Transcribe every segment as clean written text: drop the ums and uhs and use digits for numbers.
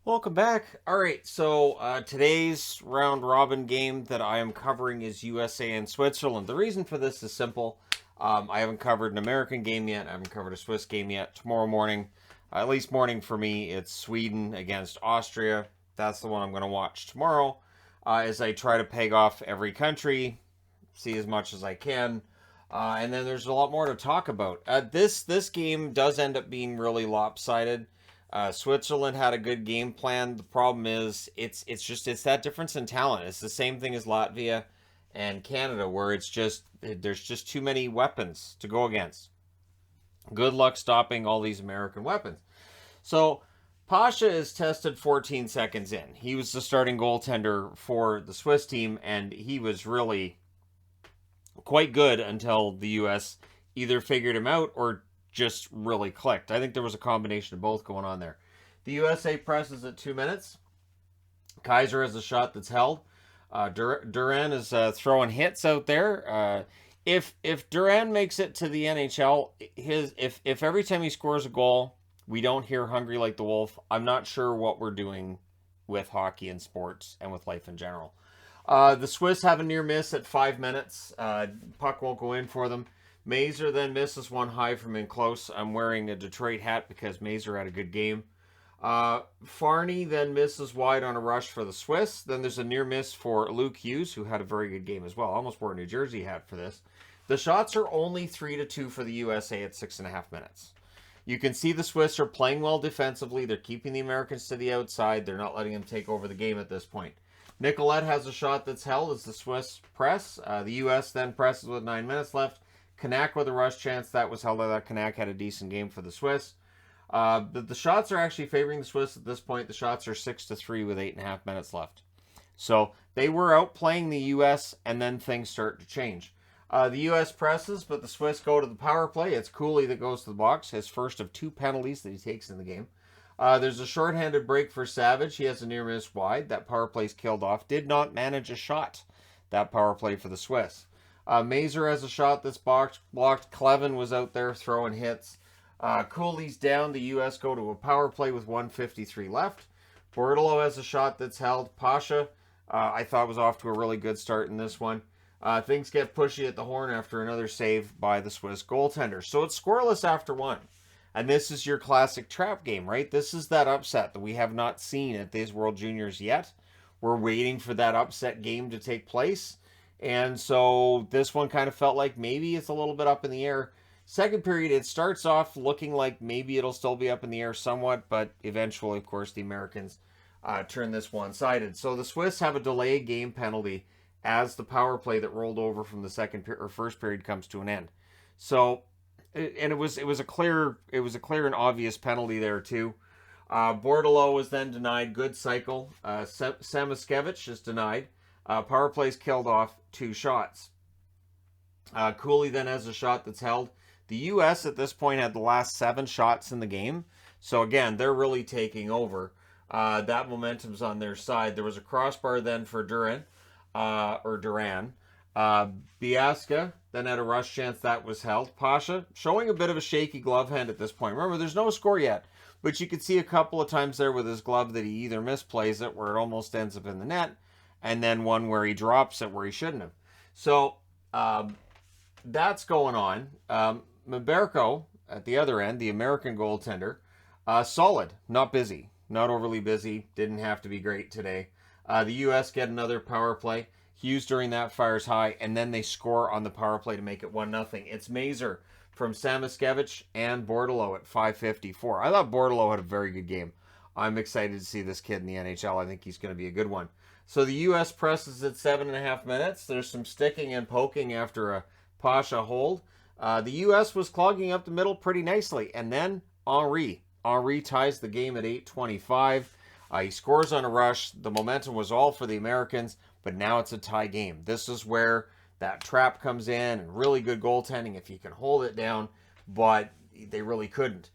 Welcome back. All right, so today's round robin game that I am covering is USA and Switzerland. The reason for this is simple. I haven't covered an American game yet. I haven't covered a Swiss game yet. Tomorrow morning, at least morning for me, it's Sweden against Austria. That's the one I'm going to watch tomorrow as I try to peg off every country, see as much as I can. And then there's a lot more to talk about. This game does end up being really lopsided. Switzerland had a good game plan. The problem is it's that difference in talent. It's the same thing as Latvia and Canada, where there's just too many weapons to go against. Good luck stopping all these American weapons. So Pasha is tested 14 seconds in. He was the starting goaltender for the Swiss team, and he was really quite good until the U.S. either figured him out or just really clicked. I think there was a combination of both going on there. The USA presses at 2 minutes. Kaiser has a shot that's held. Duran is throwing hits out there. If Duran makes it to the NHL, if every time he scores a goal, we don't hear "Hungry Like the Wolf," I'm not sure what we're doing with hockey and sports and with life in general. The Swiss have a near miss at 5 minutes. Puck won't go in for them. Mazur then misses one high from in close. I'm wearing a Detroit hat because Mazur had a good game. Farney then misses wide on a rush for the Swiss. Then there's a near miss for Luke Hughes, who had a very good game as well. I almost wore a New Jersey hat for this. The shots are only 3-2 for the USA at 6.5 minutes. You can see the Swiss are playing well defensively. They're keeping the Americans to the outside. They're not letting them take over the game at this point. Nicolette has a shot that's held as the Swiss press. The U.S. then presses with 9 minutes left. Kanak with a rush chance. That was held. That Kanak had a decent game for the Swiss. The shots are actually favoring the Swiss at this point. The shots are 6-3 with 8.5 minutes left. So they were outplaying the U.S. and then things start to change. The U.S. presses, but the Swiss go to the power play. It's Cooley that goes to the box, his first of 2 penalties that he takes in the game. There's a shorthanded break for Savage. He has a near miss wide. That power play's killed off. Did not manage a shot, that power play for the Swiss. Mazur has a shot that's blocked. Clevin was out there throwing hits. Cooley's down. The U.S. go to a power play with 1:53 left. Bordelot has a shot that's held. Pasha, I thought, was off to a really good start in this one. Things get pushy at the horn after another save by the Swiss goaltender. So it's scoreless after one. And this is your classic trap game, right? This is that upset that we have not seen at these World Juniors yet. We're waiting for that upset game to take place. And so this one kind of felt like maybe it's a little bit up in the air. Second period, it starts off looking like maybe it'll still be up in the air somewhat, but eventually, of course, the Americans turn this one-sided. So the Swiss have a delayed game penalty as the power play that rolled over from the first period comes to an end. So, and it was a clear and obvious penalty there too. Bordelot was then denied. Good cycle. Samiskevich is denied. Power plays killed off 2 shots. Cooley then has a shot that's held. The U.S. at this point had the last 7 shots in the game. So again, they're really taking over. That momentum's on their side. There was a crossbar then for Duran. Biasca then had a rush chance that was held. Pasha showing a bit of a shaky glove hand at this point. Remember, there's no score yet, but you could see a couple of times there with his glove that he either misplays it where it almost ends up in the net, and then one where he drops it where he shouldn't have. So that's going on. Mberko at the other end, the American goaltender, solid, not busy, not overly busy, didn't have to be great today. The U.S. get another power play. Hughes during that fires high, and then they score on the power play to make it 1-0. It's Mazur from Samiskevich and Bordelot at 5:54. I thought Bordelot had a very good game. I'm excited to see this kid in the NHL. I think he's going to be a good one. So the U.S. presses at 7.5 minutes. There's some sticking and poking after a Pasha hold. The U.S. was clogging up the middle pretty nicely. And then Henry ties the game at 8:25. He scores on a rush. The momentum was all for the Americans, but now it's a tie game. This is where that trap comes in and really good goaltending if you can hold it down, but they really couldn't.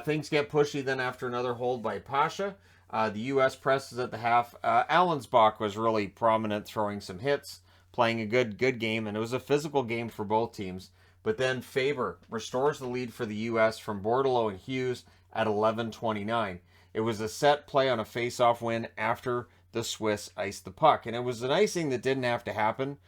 Things get pushy then after another hold by Pasha. The U.S. presses at the half. Allensbach was really prominent, throwing some hits, playing a good game, and it was a physical game for both teams. But then Faber restores the lead for the U.S. from Bordelot and Hughes at 11:29. It was a set play on a face-off win after the Swiss iced the puck. And it was an icing that didn't have to happen.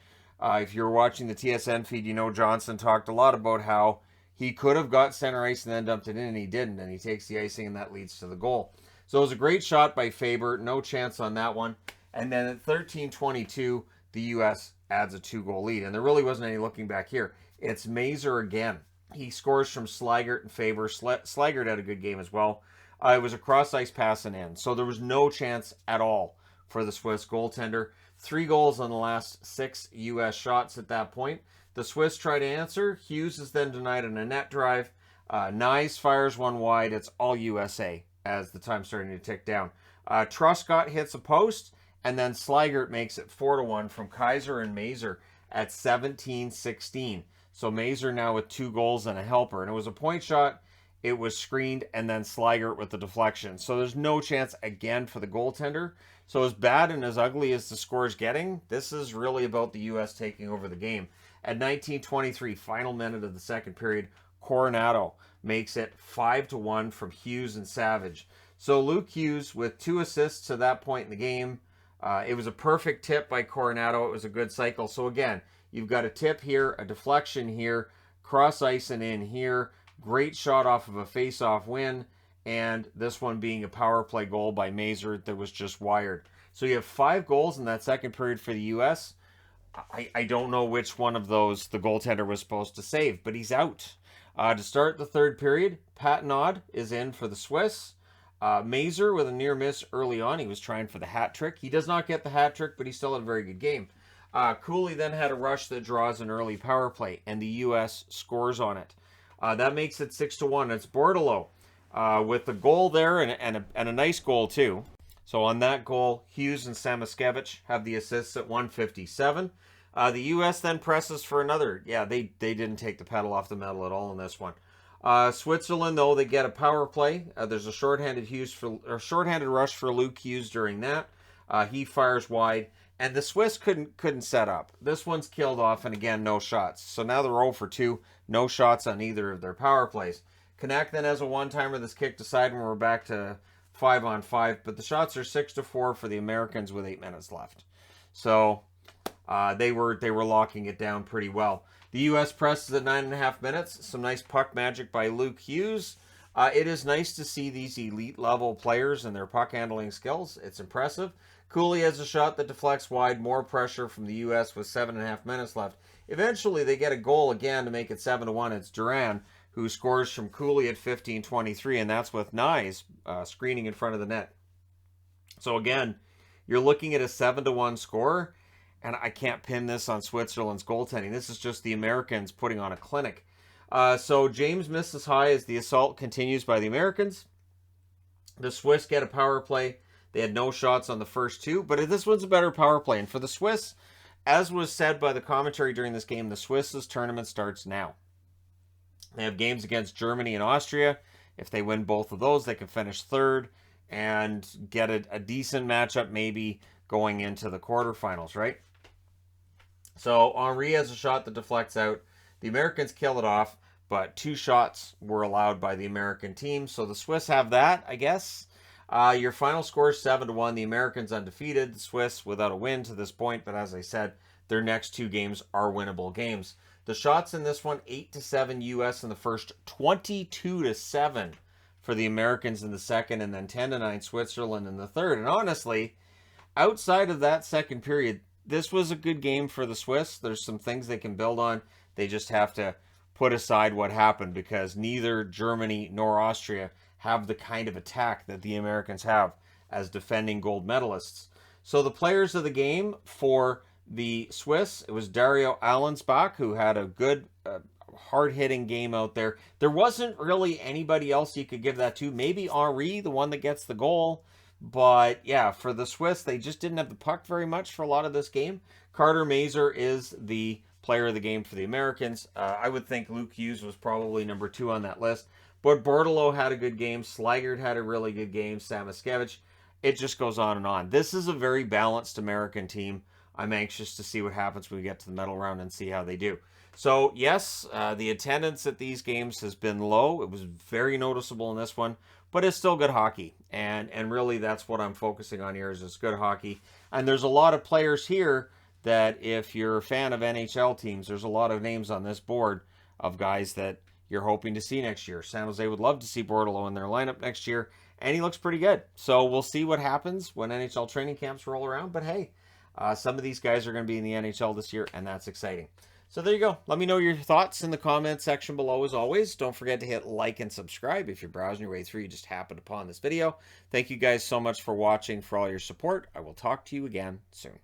If you're watching the TSN feed, you know Johnson talked a lot about how he could have got center ice and then dumped it in, and he didn't. And he takes the icing, and that leads to the goal. So it was a great shot by Faber. No chance on that one. And then at 13:22, the U.S. adds a 2-goal lead. And there really wasn't any looking back here. It's Mazur again. He scores from Slaggert and Faber. Slaggert had a good game as well. It was a cross-ice pass and in. So there was no chance at all for the Swiss goaltender. 3 goals on the last 6 U.S. shots at that point. The Swiss try to answer. Hughes is then denied on a net drive. Nyes fires one wide. It's all USA as the time's starting to tick down. Truscott hits a post, and then Slaggert makes it 4-1 from Kaiser and Mazur at 17:16. So Mazur now with 2 goals and a helper. And it was a point shot. It was screened, and then Slaggert with the deflection. So there's no chance again for the goaltender. So as bad and as ugly as the score's getting, this is really about the U.S. taking over the game. At 19:23, final minute of the second period, Coronado makes it 5-1 from Hughes and Savage. So Luke Hughes with 2 assists to that point in the game. It was a perfect tip by Coronado. It was a good cycle. So again, you've got a tip here, a deflection here, cross ice and in here. Great shot off of a face-off win, and this one being a power play goal by Mazur that was just wired. So you have 5 goals in that second period for the U.S. I don't know which one of those the goaltender was supposed to save, but he's out. To start the third period, Patenaude is in for the Swiss. Mazur with a near miss early on. He was trying for the hat trick. He does not get the hat trick, but he still had a very good game. Cooley then had a rush that draws an early power play, and the U.S. scores on it. That makes it 6-1. It's Bordelot with the goal there and a nice goal too. So on that goal, Hughes and Samoskevich have the assists at 1:57. The U.S. then presses for another. Yeah, they didn't take the pedal off the metal at all in this one. Switzerland, though, they get a power play. There's a shorthanded rush for Luke Hughes during that. He fires wide, and the Swiss couldn't set up. This one's killed off, and again, no shots. So now they're 0 for 2. No shots on either of their power plays. Canuck then has a one-timer that's kicked aside, and we're back to 5-on-5. But the shots are 6-4 for the Americans with 8 minutes left. So they were locking it down pretty well. The U.S. presses at 9.5 minutes. Some nice puck magic by Luke Hughes. It is nice to see these elite-level players and their puck handling skills. It's impressive. Cooley has a shot that deflects wide. More pressure from the U.S. with 7.5 minutes left. Eventually, they get a goal again to make it 7-1. It's Duran who scores from Cooley at 15:23, and that's with Nyes screening in front of the net. So again, you're looking at a 7-1 score, and I can't pin this on Switzerland's goaltending. This is just the Americans putting on a clinic. So James misses high as the assault continues by the Americans. The Swiss get a power play. They had no shots on the first 2, but this one's a better power play. And for the Swiss, as was said by the commentary during this game, the Swiss's tournament starts now. They have games against Germany and Austria. If they win both of those, they can finish third and get a decent matchup maybe going into the quarterfinals, right? So Henry has a shot that deflects out. The Americans kill it off, but 2 shots were allowed by the American team. So the Swiss have that, I guess. Your final score is 7-1. The Americans undefeated. The Swiss without a win to this point, but as I said, their next 2 games are winnable games. The shots in this one, 8-7 U.S. in the first, 22-7 for the Americans in the second, and then 10-9 Switzerland in the third. And honestly, outside of that second period, this was a good game for the Swiss. There's some things they can build on. They just have to put aside what happened because neither Germany nor Austria have the kind of attack that the Americans have as defending gold medalists. So the players of the game for the Swiss, it was Dario Allensbach, who had a good, hard-hitting game out there. There wasn't really anybody else you could give that to. Maybe Henry, the one that gets the goal. But, yeah, for the Swiss, they just didn't have the puck very much for a lot of this game. Carter Mazur is the player of the game for the Americans. I would think Luke Hughes was probably number 2 on that list. But Bordelot had a good game. Slaggert had a really good game. Samoskevich. It just goes on and on. This is a very balanced American team. I'm anxious to see what happens when we get to the medal round and see how they do. So, yes, the attendance at these games has been low. It was very noticeable in this one. but it's still good hockey. And really that's what I'm focusing on here, is it's good hockey. And there's a lot of players here that, if you're a fan of NHL teams, there's a lot of names on this board of guys that you're hoping to see next year. San Jose would love to see Bordeleau in their lineup next year, and he looks pretty good. So we'll see what happens when NHL training camps roll around. But hey, some of these guys are going to be in the NHL this year, and that's exciting. So there you go. Let me know your thoughts in the comment section below as always. Don't forget to hit like and subscribe if you're browsing your way through, you just happened upon this video. Thank you guys so much for watching, for all your support. I will talk to you again soon.